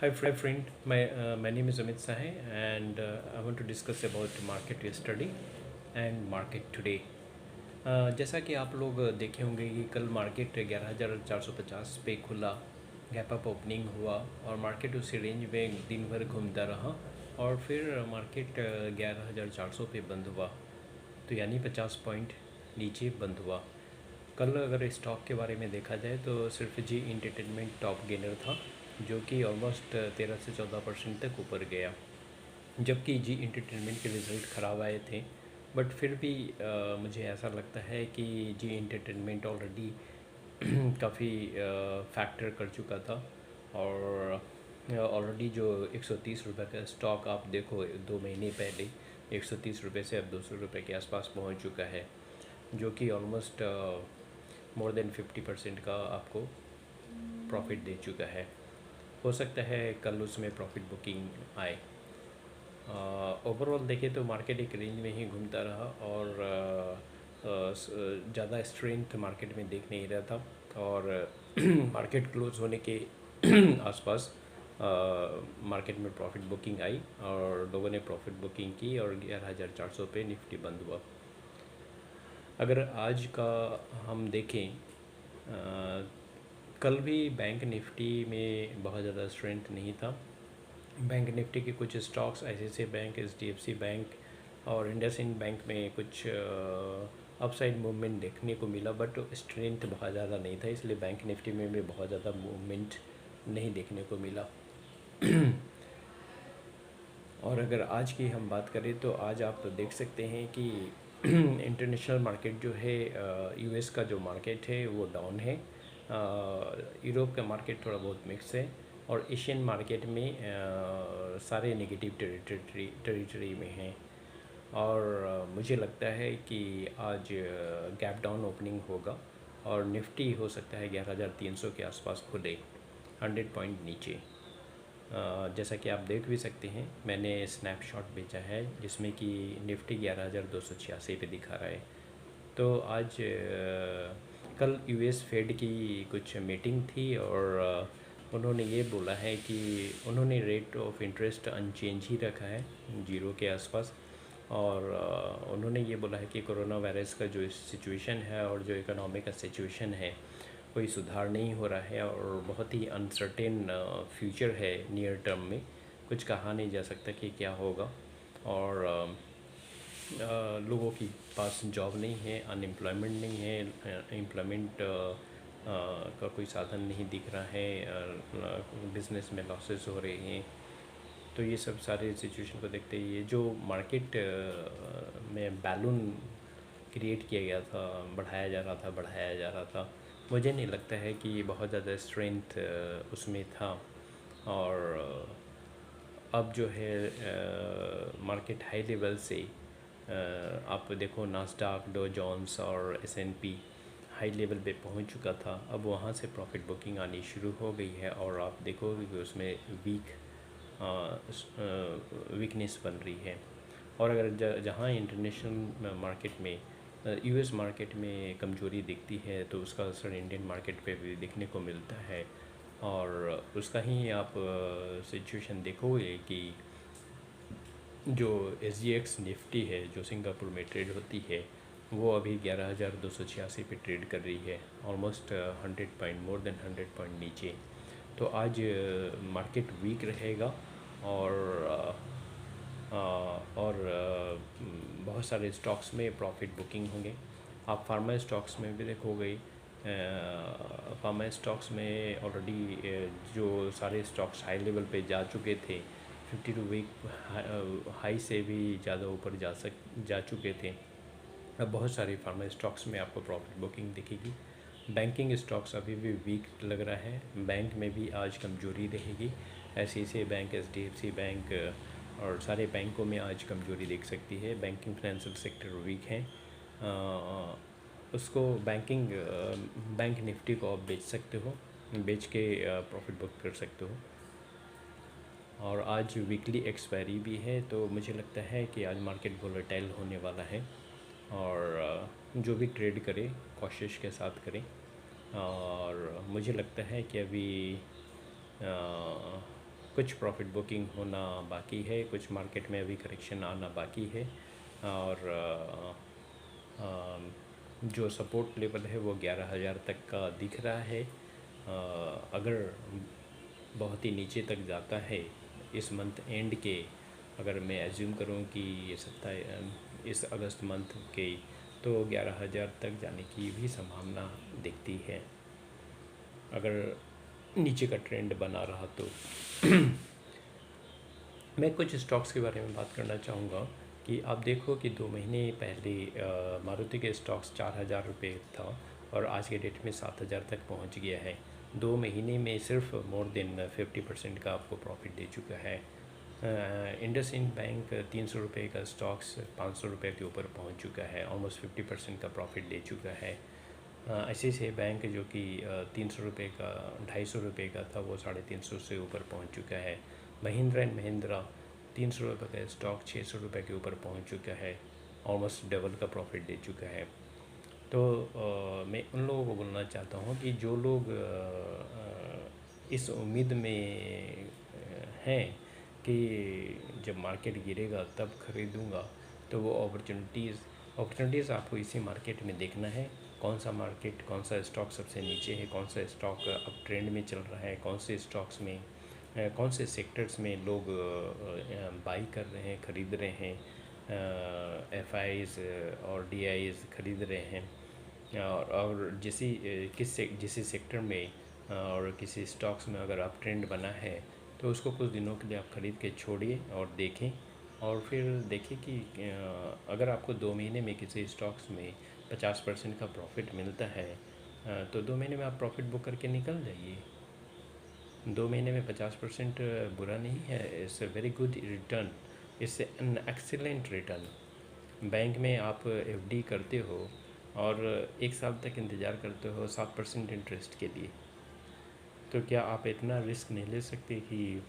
Hi friend, my name is Amit Sahay and I want to discuss about market yesterday and market today. जैसा कि आप लोग देखे होंगे कि कल मार्केट 11,450 पे खुला, गैप अप ओपनिंग हुआ और मार्केट उसी रेंज में दिन भर घूमता रहा और फिर मार्केट 11,400 पे बंद हुआ, तो यानी 50 पॉइंट नीचे बंद हुआ। कल अगर स्टॉक के बारे में देखा जाए तो सिर्फ जी इंटरटेनमेंट टॉप गेनर था, जो कि ऑलमोस्ट 13 से 14% तक ऊपर गया, जबकि जी इंटरटेनमेंट के रिज़ल्ट ख़राब आए थे। बट फिर भी मुझे ऐसा लगता है कि जी इंटरटेनमेंट ऑलरेडी काफ़ी फैक्टर कर चुका था और ऑलरेडी जो 130 रुपये का स्टॉक आप देखो 2 महीने पहले 130 रुपये से अब 200 रुपये के आसपास पहुंच चुका है, जो कि ऑलमोस्ट मोर देन 50% का आपको प्रॉफिट दे चुका है। हो सकता है कल उसमें प्रॉफिट बुकिंग आए। ओवरऑल देखें तो मार्केट एक रेंज में ही घूमता रहा और ज़्यादा स्ट्रेंथ मार्केट में देख नहीं रहा था और मार्केट क्लोज होने के आसपास मार्केट में प्रॉफिट बुकिंग आई और लोगों ने प्रॉफिट बुकिंग की और 11,400 पे निफ्टी बंद हुआ। अगर आज का हम देखें, कल भी बैंक निफ्टी में बहुत ज़्यादा स्ट्रेंथ नहीं था। बैंक निफ्टी के कुछ stocks ICICI bank, HDFC bank और इंडसइंड बैंक में कुछ अपसाइड मूवमेंट देखने को मिला, बट स्ट्रेंथ बहुत ज़्यादा नहीं था, इसलिए बैंक निफ्टी में भी बहुत ज़्यादा मूवमेंट नहीं देखने को मिला। और अगर आज की हम बात करें तो आज आप देख सकते हैं कि इंटरनेशनल मार्केट जो है, US का जो मार्केट है वो डाउन है, यूरोप का मार्केट थोड़ा बहुत मिक्स है और एशियन मार्केट में सारे नेगेटिव टेरिटरी में हैं। और मुझे लगता है कि आज गैप डाउन ओपनिंग होगा और निफ्टी हो सकता है 11,300 के आसपास खुले, 100 पॉइंट नीचे। जैसा कि आप देख भी सकते हैं, मैंने स्नैपशॉट भेजा है जिसमें कि निफ्टी 11,286 पे दिखा रहा है। तो आज कल US फेड की कुछ मीटिंग थी और उन्होंने ये बोला है कि उन्होंने रेट ऑफ इंटरेस्ट अनचेंज ही रखा है, 0 के आसपास। और उन्होंने ये बोला है कि कोरोना वायरस का जो सिचुएशन है और जो इकोनॉमी का सिचुएशन है, कोई सुधार नहीं हो रहा है और बहुत ही अनसर्टेन फ्यूचर है नियर टर्म में। कुछ कहा नहीं जा सकता कि क्या होगा और लोगों के पास जॉब नहीं है, अनएम्प्लॉयमेंट नहीं है, एम्प्लॉयमेंट का कोई साधन नहीं दिख रहा है, बिज़नेस में लॉसेस हो रहे हैं। तो ये सब सारे सिचुएशन को देखते हुए जो मार्केट में बैलून क्रिएट किया गया था, बढ़ाया जा रहा था, मुझे नहीं लगता है कि बहुत ज़्यादा स्ट्रेंथ उसमें था। और अब जो है मार्केट हाई लेवल से आप देखो नास्डाक, डो जोन्स और S&P हाई लेवल पे पहुंच चुका था, अब वहाँ से प्रॉफिट बुकिंग आनी शुरू हो गई है और आप देखोगे कि उसमें वीकनेस बन रही है। और अगर जहाँ इंटरनेशनल मार्केट में US मार्केट में कमजोरी दिखती है तो उसका असर इंडियन मार्केट पे भी देखने को मिलता है। और उसका ही आप सिचुएशन देखोगे कि जो SGX निफ्टी है जो सिंगापुर में ट्रेड होती है, वो अभी 11,286 पे ट्रेड कर रही है, almost 100 point, more than 100 point नीचे। तो आज मार्केट वीक रहेगा और बहुत सारे स्टॉक्स में प्रॉफिट बुकिंग होंगे। आप फार्मा स्टॉक्स में भी देखोगे, फार्मा स्टॉक्स में ऑलरेडी जो सारे स्टॉक्स हाई लेवल पे जा चुके थे, 52 वीक हाई से भी ज़्यादा ऊपर जा चुके थे। अब बहुत सारे फार्मा स्टॉक्स में आपको प्रॉफिट बुकिंग दिखेगी। बैंकिंग स्टॉक्स अभी भी वीक लग रहा है, बैंक में भी आज कमजोरी रहेगी। ICICI बैंक, HDFC बैंक और सारे बैंकों में आज कमजोरी देख सकती है। बैंकिंग फाइनेंशियल सेक्टर वीक है, उसको बैंक निफ्टी को आप बेच सकते हो, बेच के प्रॉफिट बुक कर सकते हो। और आज वीकली एक्सपायरी भी है, तो मुझे लगता है कि आज मार्केट वोलेटाइल होने वाला है और जो भी ट्रेड करे कोशिश के साथ करें। और मुझे लगता है कि अभी कुछ प्रॉफिट बुकिंग होना बाकी है, कुछ मार्केट में अभी करेक्शन आना बाकी है। और जो सपोर्ट लेवल है वो 11,000 तक का दिख रहा है। अगर बहुत ही नीचे तक जाता है इस मंथ एंड के, अगर मैं एज्यूम करूं कि इस अगस्त मंथ के, तो 11,000 तक जाने की भी संभावना दिखती है अगर नीचे का ट्रेंड बना रहा तो। मैं कुछ स्टॉक्स के बारे में बात करना चाहूँगा कि आप देखो कि 2 महीने पहले मारुति के स्टॉक्स 4,000 रुपये था और आज के डेट में 7,000 तक पहुंच गया है। 2 महीने में सिर्फ मोर देन 50% का आपको प्रॉफिट दे चुका है। इंडसइंड बैंक 300 रुपये का स्टॉक्स 500 रुपये के ऊपर पहुंच चुका है, ऑलमोस्ट 50% का प्रॉफिट दे चुका है। ICICI बैंक जो कि 300 रुपये का 250 रुपये का था, वो 350 से ऊपर पहुंच चुका है। महिंद्रा एंड महिंद्रा 300 रुपये का स्टॉक 600 रुपये के ऊपर पहुंच चुका है, ऑलमोस्ट डबल का प्रॉफिट दे चुका है। तो मैं उन लोगों को बोलना चाहता हूं कि जो लोग इस उम्मीद में हैं कि जब मार्केट गिरेगा तब ख़रीदूँगा, तो वो अपॉर्चुनिटीज़ आपको इसी मार्केट में देखना है। कौन सा मार्केट, कौन सा स्टॉक सबसे नीचे है, कौन सा स्टॉक अब ट्रेंड में चल रहा है, कौन से स्टॉक्स में कौन से सेक्टर्स में लोग बाई कर रहे हैं, ख़रीद रहे हैं, FIs और DIs ख़रीद रहे हैं। और जिस सेक्टर में और किसी स्टॉक्स में अगर आप ट्रेंड बना है तो उसको कुछ दिनों के लिए आप ख़रीद के छोड़िए और देखें, और फिर देखें कि अगर आपको 2 महीने में किसी स्टॉक्स में 50% का प्रॉफिट मिलता है, तो 2 महीने में आप प्रॉफिट बुक करके निकल जाइए। 2 महीने में 50% बुरा नहीं है, it's a very good return, it's an excellent return. Bank में आप FD करते हो और 1 साल तक इंतज़ार करते हो 7% इंटरेस्ट के लिए, तो क्या आप इतना रिस्क नहीं ले सकते कि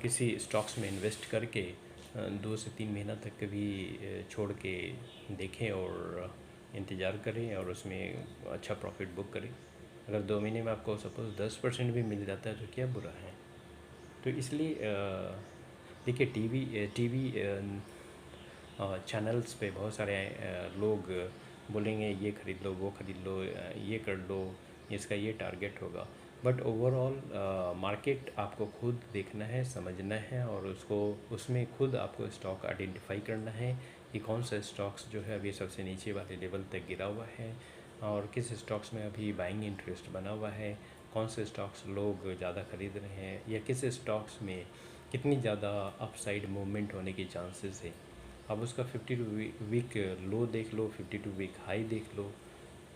किसी स्टॉक्स में इन्वेस्ट करके 2 से 3 महीना तक कभी छोड़ के देखें और इंतज़ार करें और उसमें अच्छा प्रॉफिट बुक करें। अगर 2 महीने में आपको सपोज़ 10% भी मिल जाता है तो क्या बुरा है। तो इसलिए देखिए टीवी चैनल्स पे बहुत सारे लोग बोलेंगे ये ख़रीद लो, वो ख़रीद लो, ये कर लो, इसका ये टारगेट होगा। बट ओवरऑल मार्केट आपको खुद देखना है, समझना है, और उसमें खुद आपको स्टॉक आइडेंटिफाई करना है कि कौन सा स्टॉक्स जो है अभी सबसे नीचे वाले लेवल तक गिरा हुआ है और किस स्टॉक्स में अभी बाइंग इंटरेस्ट बना हुआ है, कौन से स्टॉक्स लोग ज़्यादा ख़रीद रहे हैं या किस स्टॉक्स में कितनी ज़्यादा अपसाइड मूवमेंट होने के चांसेस है। अब उसका 52 वीक लो देख लो, 52 वीक हाई देख लो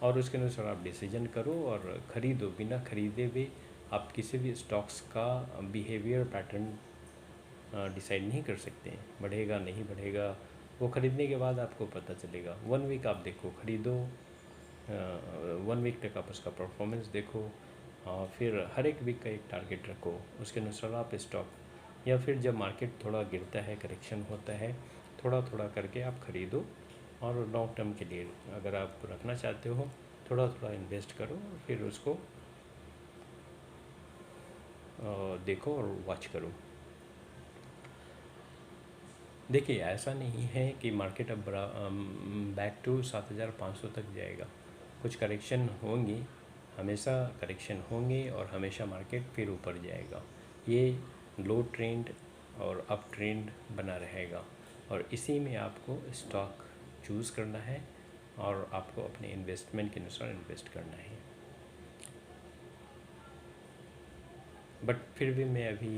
और उसके अनुसार आप डिसीजन करो और ख़रीदो। बिना ख़रीदे हुए आप किसी भी स्टॉक्स का बिहेवियर पैटर्न डिसाइड नहीं कर सकते हैं, बढ़ेगा नहीं बढ़ेगा, वो ख़रीदने के बाद आपको पता चलेगा। 1 वीक आप देखो, ख़रीदो, 1 वीक तक आप उसका परफॉर्मेंस देखो, फिर हर एक वीक का एक टारगेट रखो, उसके अनुसार आप स्टॉक, या फिर जब मार्केट थोड़ा गिरता है, करेक्शन होता है, थोड़ा थोड़ा करके आप ख़रीदो। और लॉन्ग टर्म के लिए अगर आप रखना चाहते हो, थोड़ा थोड़ा इन्वेस्ट करो, फिर उसको देखो और वॉच करो। देखिए ऐसा नहीं है कि मार्केट अब बैक टू 7,500 तक जाएगा। कुछ करेक्शन होंगी, हमेशा करेक्शन होंगे और हमेशा मार्केट फिर ऊपर जाएगा। ये लो ट्रेंड और अप ट्रेंड बना रहेगा और इसी में आपको स्टॉक चूज़ करना है और आपको अपने इन्वेस्टमेंट के अनुसार इन्वेस्ट करना है। बट फिर भी मैं अभी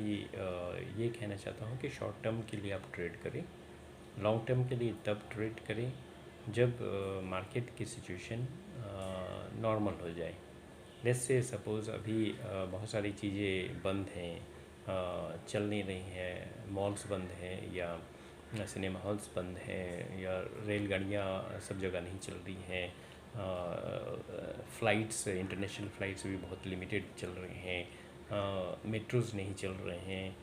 ये कहना चाहता हूँ कि शॉर्ट टर्म के लिए आप ट्रेड करें, लॉन्ग टर्म के लिए तब ट्रेड करें जब मार्केट की सिचुएशन नॉर्मल हो जाए। लेट्स से सपोज़ अभी बहुत सारी चीज़ें बंद हैं, चल नहीं रही हैं, मॉल्स बंद हैं या सिनेमा हॉल्स बंद हैं या रेलगाड़ियाँ सब जगह नहीं चल रही हैं, फ़्लाइट्स, इंटरनेशनल फ़्लाइट्स भी बहुत लिमिटेड चल रहे हैं, मेट्रोज़ नहीं चल रहे हैं,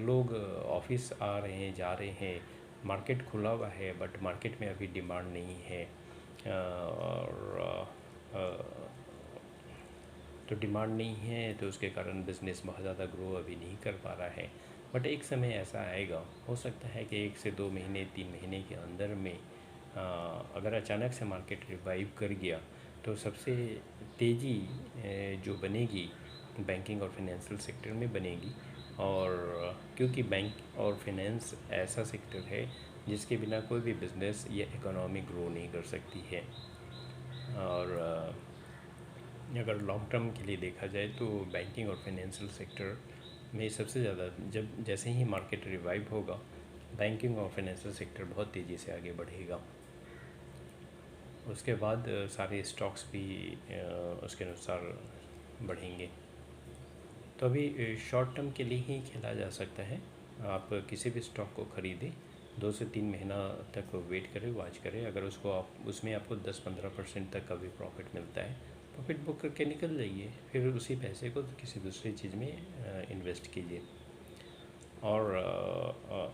लोग ऑफिस आ रहे हैं, जा रहे हैं, मार्केट खुला हुआ है बट मार्केट में अभी डिमांड नहीं है, और तो डिमांड नहीं है, तो उसके कारण बिज़नेस बहुत ज़्यादा ग्रो अभी नहीं कर पा रहा है। बट एक समय ऐसा आएगा, हो सकता है कि 1 से 2 महीने 3 महीने के अंदर में अगर अचानक से मार्केट रिवाइव कर गया तो सबसे तेज़ी जो बनेगी बैंकिंग और फाइनेंशियल सेक्टर में बनेगी। और क्योंकि बैंक और फाइनेंस ऐसा सेक्टर है जिसके बिना कोई भी बिज़नेस या इकोनॉमी ग्रो नहीं कर सकती है। और अगर लॉन्ग टर्म के लिए देखा जाए तो बैंकिंग और फाइनेंशियल सेक्टर में सबसे ज़्यादा, जब जैसे ही मार्केट रिवाइव होगा, बैंकिंग और फाइनेंशियल सेक्टर बहुत तेज़ी से आगे बढ़ेगा। उसके बाद सारे स्टॉक्स भी उसके अनुसार बढ़ेंगे। तो अभी शॉर्ट टर्म के लिए ही खेला जा सकता है। आप किसी भी स्टॉक को ख़रीदें, 2 से 3 महीना तक वेट करें, वॉच करें। अगर उसको आप उसमें आपको 10-15% तक का भी प्रॉफिट मिलता है, प्रॉफिट बुक करके निकल जाइए, फिर उसी पैसे को किसी दूसरी चीज़ में इन्वेस्ट कीजिए। और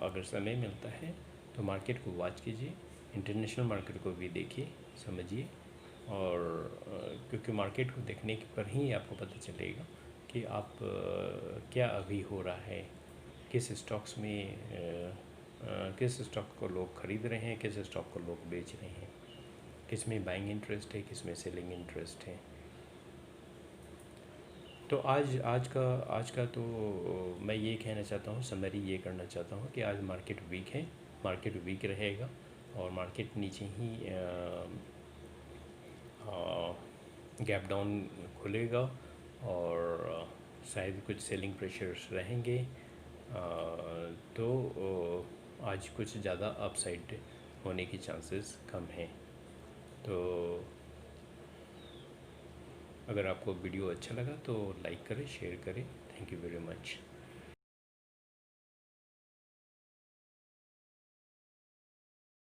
अगर समय मिलता है तो मार्केट को वॉच कीजिए, इंटरनेशनल मार्केट को भी देखिए, समझिए। और क्योंकि मार्केट को देखने पर ही आपको पता चलेगा कि आप क्या अभी हो रहा है, किस स्टॉक्स में किस स्टॉक को लोग ख़रीद रहे हैं, किस स्टॉक को लोग बेच रहे हैं, किस में बाइंग इंटरेस्ट है, किस में सेलिंग इंटरेस्ट है। तो आज का तो मैं ये कहना चाहता हूँ, समरी ये करना चाहता हूँ कि आज मार्केट वीक है, मार्केट वीक रहेगा और मार्केट नीचे ही गैप डाउन खुलेगा और शायद कुछ सेलिंग प्रेशर्स रहेंगे। तो आज कुछ ज़्यादा अपसाइड होने की चांसेस कम हैं। तो अगर आपको वीडियो अच्छा लगा तो लाइक करें, शेयर करें। Thank you very much.